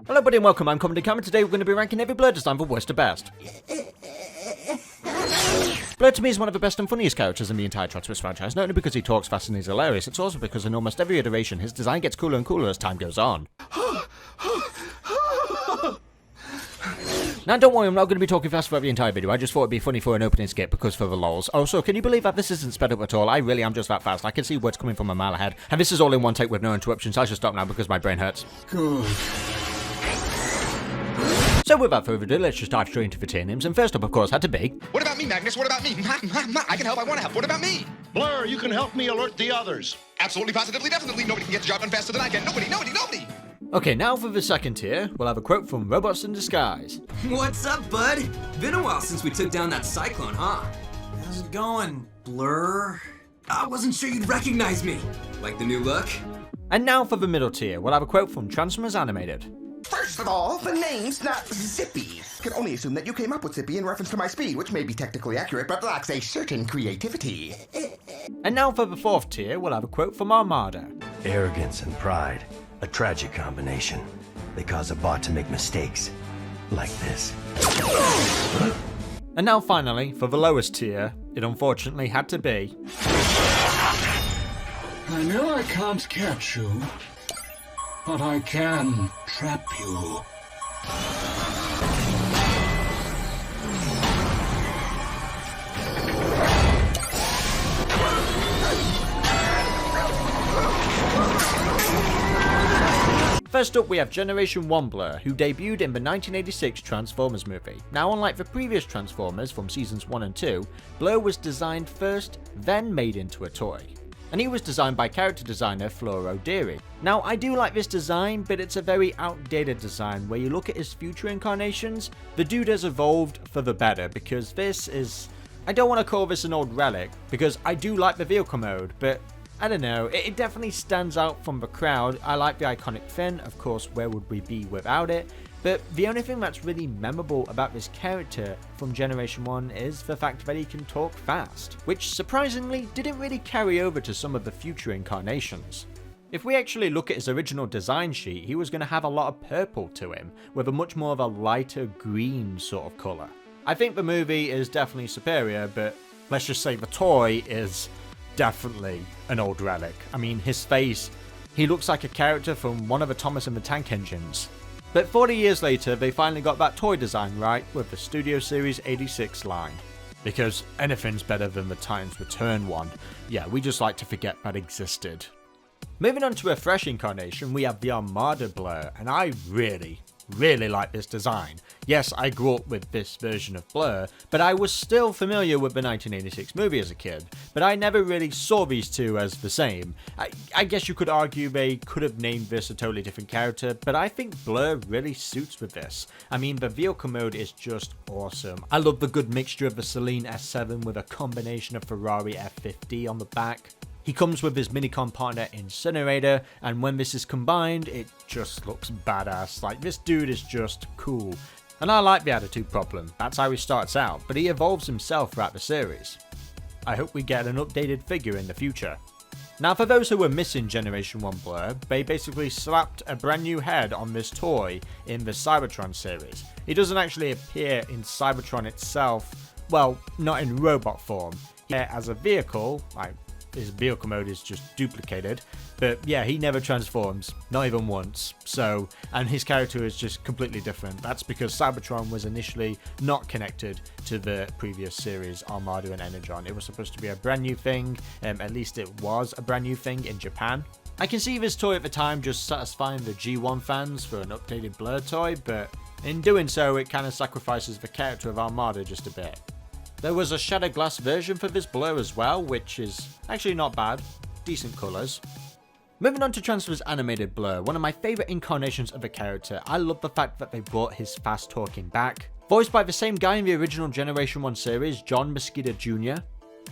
Hello buddy and welcome, I'm Comedy Cam, and today we're going to be ranking every Blurr design from worst to best. Blurr to me is one of the best and funniest characters in the entire Transformers franchise, not only because he talks fast and he's hilarious, it's also because in almost every iteration his design gets cooler and cooler as time goes on. Now don't worry, I'm not going to be talking fast for the entire video, I just thought it'd be funny for an opening skit because for the lols. Also, can you believe that this isn't sped up at all? I really am just that fast, I can see words coming from a mile ahead, and this is all in one take with no interruptions. I should stop now because my brain hurts. Good. So without further ado, let's just dive straight into the tier names, and first up of course had to be... What about me, Magnus? What about me? I can help, I want to help. What about me? Blurr, you can help me alert the others. Absolutely, positively, definitely. Nobody can get the job done faster than I can. Nobody. Okay, now for the second tier, we'll have a quote from Robots in Disguise. What's up, bud? Been a while since we took down that cyclone, huh? How's it going, Blurr? I wasn't sure you'd recognize me. Like the new look? And now for the middle tier, we'll have a quote from Transformers Animated. First of all, the name's not Zippy. Can only assume that you came up with Zippy in reference to my speed, which may be technically accurate, but lacks a certain creativity. And now for the fourth tier, we'll have a quote from Armada. Arrogance and pride, a tragic combination. They cause a bot to make mistakes, like this. And now finally, for the lowest tier, it unfortunately had to be... I know I can't catch you, but I can trap you. First up we have Generation 1 Blurr, who debuted in the 1986 Transformers movie. Now unlike the previous Transformers from seasons 1 and 2, Blurr was designed first, then made into a toy. And he was designed by character designer Flora O'Deary. Now I do like this design, but it's a very outdated design. Where you look at his future incarnations, the dude has evolved for the better, because this is... I don't want to call this an old relic, because I do like the vehicle mode, but I don't know, it definitely stands out from the crowd. I like the iconic fin, of course where would we be without it, but the only thing that's really memorable about this character from Generation 1 is the fact that he can talk fast, which surprisingly didn't really carry over to some of the future incarnations. If we actually look at his original design sheet, he was going to have a lot of purple to him, with a much more of a lighter green sort of colour. I think the movie is definitely superior, but let's just say the toy is definitely an old relic. I mean, his face, he looks like a character from one of the Thomas and the Tank Engines. But 40 years later, they finally got that toy design right with the Studio Series 86 line. Because anything's better than the Titans Return one. Yeah, we just like to forget that existed. Moving on to a fresh incarnation, we have the Armada Blurr, and I really like this design. Yes, I grew up with this version of Blurr, but I was still familiar with the 1986 movie as a kid, but I never really saw these two as the same. I guess you could argue they could have named this a totally different character, but I think Blurr really suits with this. I mean, the vehicle mode is just awesome. I love the good mixture of the Celine S7 with a combination of Ferrari F50 on the back. He comes with his minicon partner Incinerator, and when this is combined, it just looks badass. Like, this dude is just cool. And I like the attitude problem, that's how he starts out, but he evolves himself throughout the series. I hope we get an updated figure in the future. Now for those who were missing Generation 1 Blurr, they basically slapped a brand new head on this toy in the Cybertron series. He doesn't actually appear in Cybertron itself, well, not in robot form. Yeah, as a vehicle, like, his vehicle mode is just duplicated, but yeah, he never transforms, not even once. So, and his character is just completely different. That's because Cybertron was initially not connected to the previous series, Armada and Energon. It was supposed to be a brand new thing, at least it was a brand new thing in Japan. I can see this toy at the time just satisfying the G1 fans for an updated Blurr toy, but in doing so, it kind of sacrifices the character of Armada just a bit. There was a shattered glass version for this Blurr as well, which is actually not bad. Decent colours. Moving on to Transformers Animated Blurr, one of my favourite incarnations of a character. I love the fact that they brought his fast talking back. Voiced by the same guy in the original Generation 1 series, John Mosqueda Jr.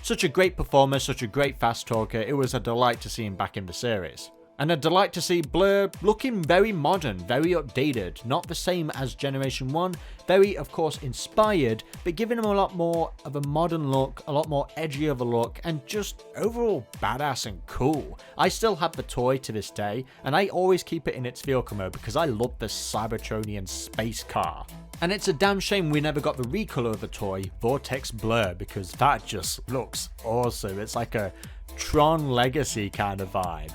Such a great performer, such a great fast talker, it was a delight to see him back in the series. And a delight to see Blurr looking very modern, very updated, not the same as Generation 1, very of course inspired, but giving him a lot more of a modern look, a lot more edgy of a look, and just overall badass and cool. I still have the toy to this day, and I always keep it in its vehicle mode because I love the Cybertronian space car. And it's a damn shame we never got the recolor of the toy, Vortex Blurr, because that just looks awesome. It's like a Tron Legacy kind of vibe.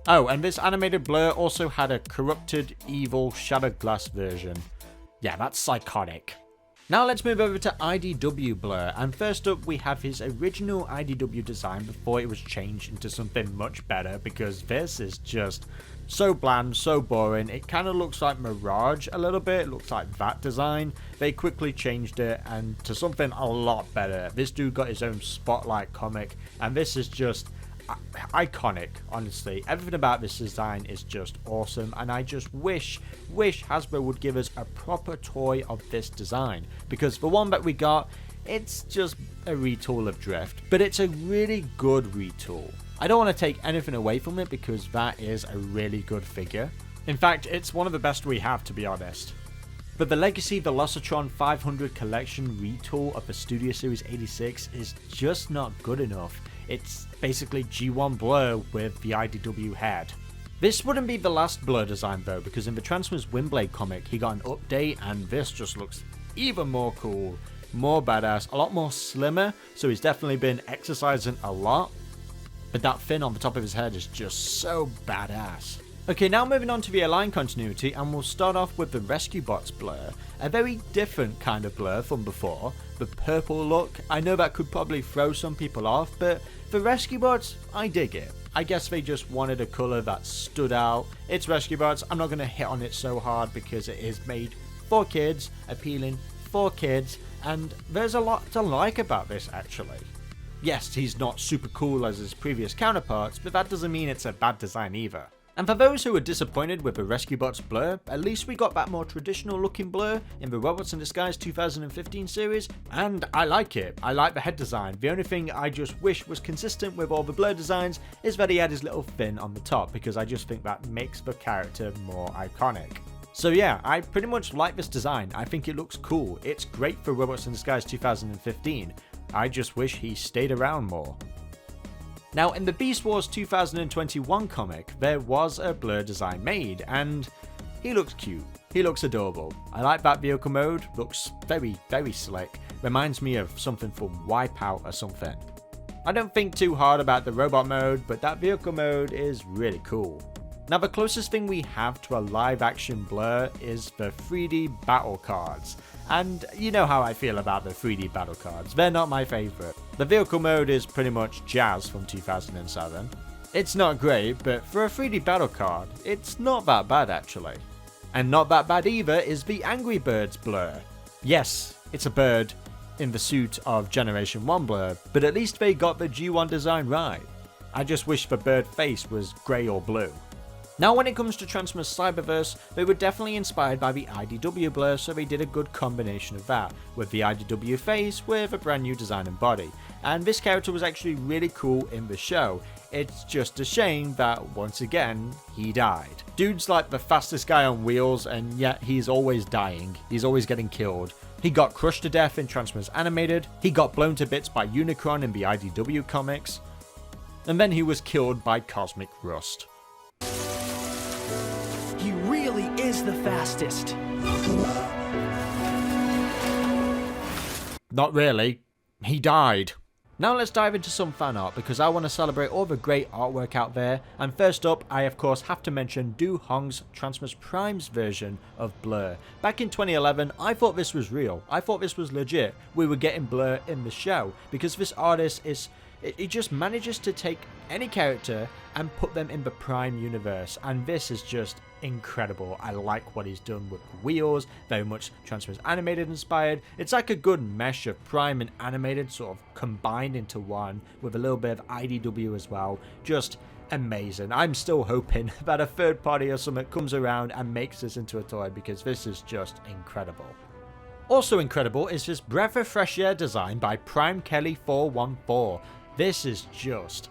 Oh, and this animated Blurr also had a corrupted, evil, shattered glass version. Yeah, that's psychotic. Now let's move over to IDW Blurr, and first up we have his original IDW design before it was changed into something much better, because this is just so bland, so boring. It kind of looks like Mirage a little bit, it looks like that design. They quickly changed it and to something a lot better. This dude got his own Spotlight comic, and this is just iconic, honestly. Everything about this design is just awesome, and I just wish Hasbro would give us a proper toy of this design, because the one that we got, it's just a retool of Drift, but it's a really good retool. I don't want to take anything away from it because that is a really good figure. In fact, it's one of the best we have, to be honest. But the Legacy Velocitron 500 collection retool of the Studio Series 86 is just not good enough. It's basically G1 Blurr with the IDW head. This wouldn't be the last Blurr design though, because in the Transformers Windblade comic he got an update and this just looks even more cool, more badass, a lot more slimmer, so he's definitely been exercising a lot. But that fin on the top of his head is just so badass. Okay, now moving on to the Align continuity, and we'll start off with the Rescue Bots Blurr. A very different kind of Blurr from before. The purple look, I know that could probably throw some people off, but for Rescue Bots, I dig it. I guess they just wanted a colour that stood out. It's Rescue Bots, I'm not going to hit on it so hard because it is made for kids, appealing for kids, and there's a lot to like about this actually. Yes, he's not super cool as his previous counterparts, but that doesn't mean it's a bad design either. And for those who were disappointed with the Rescue Bots Blurr, at least we got that more traditional looking Blurr in the Robots in Disguise 2015 series, and I like it. I like the head design. The only thing I just wish was consistent with all the Blurr designs is that he had his little fin on the top, because I just think that makes the character more iconic. So yeah, I pretty much like this design. I think it looks cool. It's great for Robots in Disguise 2015. I just wish he stayed around more. Now, in the Beast Wars 2021 comic, there was a Blurr design made, and he looks cute. He looks adorable. I like that vehicle mode, looks very, very slick. Reminds me of something from Wipeout or something. I don't think too hard about the robot mode, but that vehicle mode is really cool. Now, the closest thing we have to a live action Blurr is the 3D battle cards. And you know how I feel about the 3D battle cards, they're not my favourite. The vehicle mode is pretty much Jazz from 2007. It's not great, but for a 3D battle card, it's not that bad actually. And not that bad either is the Angry Birds Blurr. Yes, it's a bird in the suit of Generation 1 Blurr, but at least they got the G1 design right. I just wish the bird face was grey or blue. Now, when it comes to Transformers Cyberverse, they were definitely inspired by the IDW Blurr, so they did a good combination of that, with the IDW face with a brand new design and body. And this character was actually really cool in the show. It's just a shame that, once again, he died. Dude's like the fastest guy on wheels, and yet he's always dying. He's always getting killed. He got crushed to death in Transformers Animated, he got blown to bits by Unicron in the IDW comics, and then he was killed by Cosmic Rust. He really is the fastest. Not really. He died. Now let's dive into some fan art, because I want to celebrate all the great artwork out there. And first up, I of course have to mention Du Hong's Transformers Prime's version of Blurr. Back in 2011, I thought this was real. I thought this was legit. We were getting Blurr in the show, because this artist is... He just manages to take any character and put them in the Prime universe, and this is just incredible. I like what he's done with the wheels, very much Transformers Animated inspired. It's like a good mesh of Prime and Animated sort of combined into one, with a little bit of IDW as well. Just amazing. I'm still hoping that a third party or something comes around and makes this into a toy, because this is just incredible. Also incredible is this Breath of Fresh Air design by Prime Kelly 414. This is just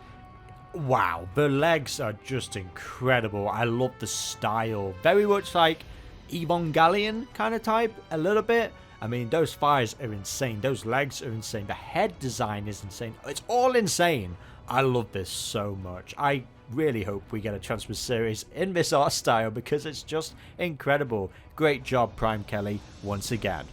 wow, the legs are just incredible. I love the style. Very much like Evangelion kind of type, a little bit. I mean, those thighs are insane. Those legs are insane. The head design is insane. It's all insane. I love this so much. I really hope we get a Transformers series in this art style because it's just incredible. Great job, Prime Kelly, once again.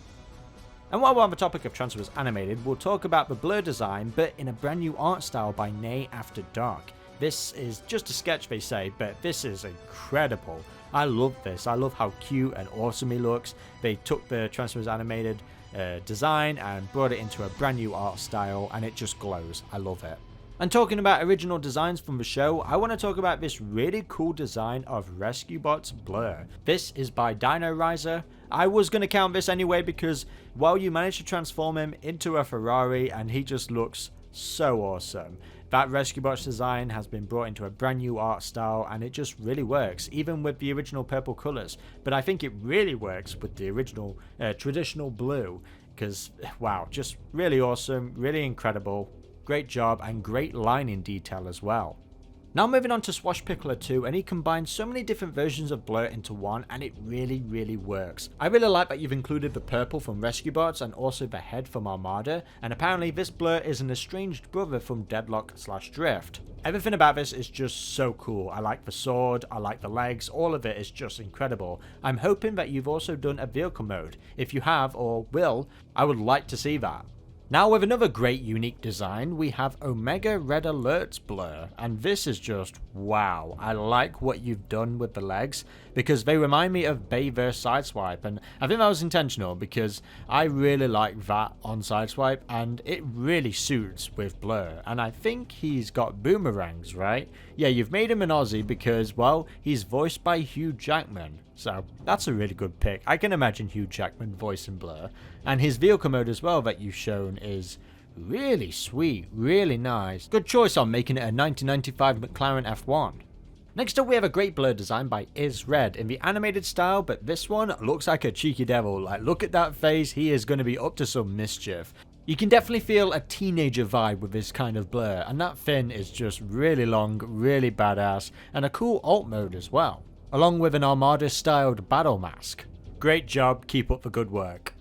And while we're on the topic of Transformers Animated, we'll talk about the Blurr design, but in a brand new art style by Nay After Dark. This is just a sketch, they say, but this is incredible. I love this. I love how cute and awesome he looks. They took the Transformers Animated design and brought it into a brand new art style, and it just glows. I love it. And talking about original designs from the show, I want to talk about this really cool design of Rescue Bot's Blurr. This is by Dino Riser. I was going to count this anyway because, well, you managed to transform him into a Ferrari and he just looks so awesome. That Rescue Bot's design has been brought into a brand new art style and it just really works, even with the original purple colours. But I think it really works with the original traditional blue because, wow, just really awesome, really incredible. Great job and great lining detail as well. Now moving on to Swashpickler 2, and he combines so many different versions of Blurr into one, and it really works. I really like that you've included the purple from Rescue Bots and also the head from Armada, and apparently this Blurr is an estranged brother from Deadlock/Drift. Everything about this is just so cool. I like the sword, I like the legs, all of it is just incredible. I'm hoping that you've also done a vehicle mode. If you have or will, I would like to see that. Now with another great unique design, we have Omega Red Alert's Blurr, and this is just wow. I like what you've done with the legs because they remind me of Bayverse Sideswipe, and I think that was intentional because I really like that on Sideswipe and it really suits with Blurr, and I think he's got boomerangs, right? Yeah, you've made him an Aussie because, well, he's voiced by Hugh Jackman. So that's a really good pick. I can imagine Hugh Jackman voicing Blurr. And his vehicle mode as well that you've shown is really sweet, really nice. Good choice on making it a 1995 McLaren F1. Next up we have a great Blurr design by Is Red in the animated style, but this one looks like a cheeky devil. Like, look at that face, he is going to be up to some mischief. You can definitely feel a teenager vibe with this kind of Blurr, and that fin is just really long, really badass, and a cool alt mode as well, along with an Armada-styled battle mask. Great job, keep up the good work.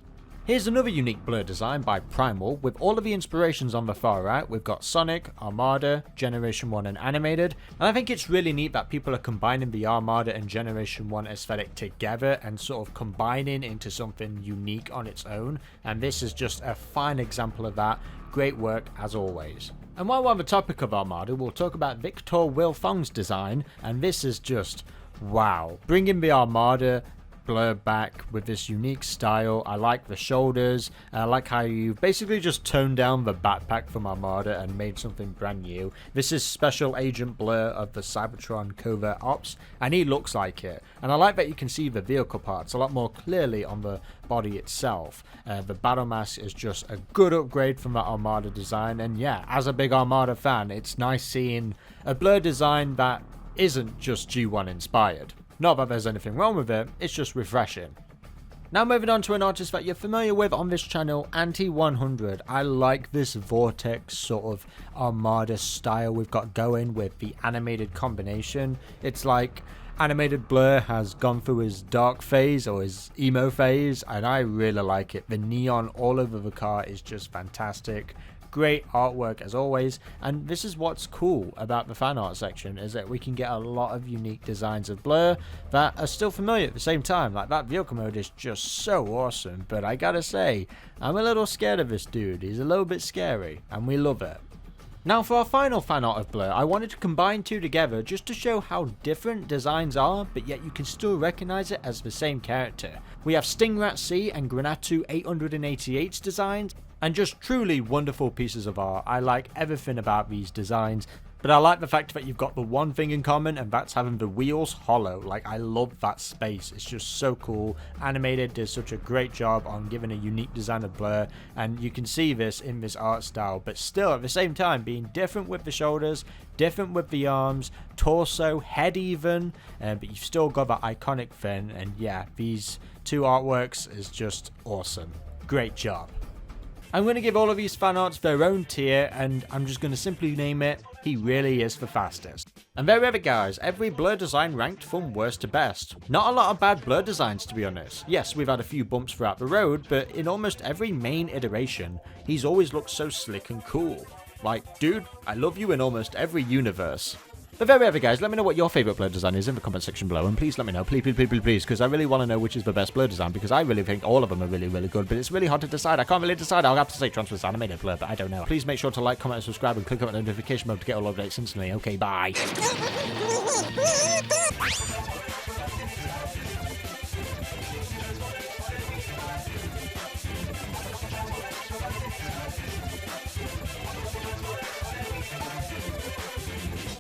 Here's another unique Blurr design by Primal, with all of the inspirations on the far right. We've got Sonic, Armada, Generation 1 and Animated, and I think it's really neat that people are combining the Armada and Generation 1 aesthetic together and sort of combining into something unique on its own, and this is just a fine example of that. Great work as always. And while we're on the topic of Armada, we'll talk about Victor Wilfong's design, and this is just wow. Bringing the Armada Blurr back with this unique style. I like the shoulders. I like how you basically just toned down the backpack from Armada and made something brand new. This is Special Agent Blurr of the Cybertron Covert Ops, and he looks like it. And I like that you can see the vehicle parts a lot more clearly on the body itself. The battle mask is just a good upgrade from that Armada design, and yeah, as a big Armada fan, it's nice seeing a Blurr design that isn't just G1 inspired. Not that there's anything wrong with it, it's just refreshing. Now moving on to an artist that you're familiar with on this channel, Anti-100. I like this Vortex sort of Armada style we've got going with the animated combination. It's like animated Blurr has gone through his dark phase or his emo phase, and I really like it. The neon all over the car is just fantastic. Great artwork as always, and this is what's cool about the fan art section, is that we can get a lot of unique designs of Blurr that are still familiar at the same time. Like, that vehicle mode is just so awesome, but I gotta say, I'm a little scared of this dude. He's a little bit scary, and we love it. Now for our final fan art of Blurr, I wanted to combine two together just to show how different designs are, but yet you can still recognize it as the same character. We have Stingrat C and Granatu 888's designs, and just truly wonderful pieces of art. I like everything about these designs, but I like the fact that you've got the one thing in common, and that's having the wheels hollow. Like, I love that space. It's just so cool. Animated does such a great job on giving a unique design of Blurr, and you can see this in this art style, but still at the same time being different with the shoulders, different with the arms, torso, head even, but you've still got that iconic fin, and yeah, these two artworks is just awesome. Great job. I'm going to give all of these fan arts their own tier, and I'm just going to simply name it he really is the fastest. And there we have it guys, every Blurr design ranked from worst to best. Not a lot of bad Blurr designs to be honest. Yes, we've had a few bumps throughout the road, but in almost every main iteration, he's always looked so slick and cool. Like, dude, I love you in almost every universe. But there we have it guys, let me know what your favourite Blurr design is in the comment section below, and please let me know, please, because I really want to know which is the best Blurr design, because I really think all of them are really, really good, but it's really hard to decide. I can't really decide. I'll have to say Transformers Animated Blurr, but I don't know. Please make sure to like, comment, and subscribe, and click on the notification bell to get all updates instantly. Okay, bye.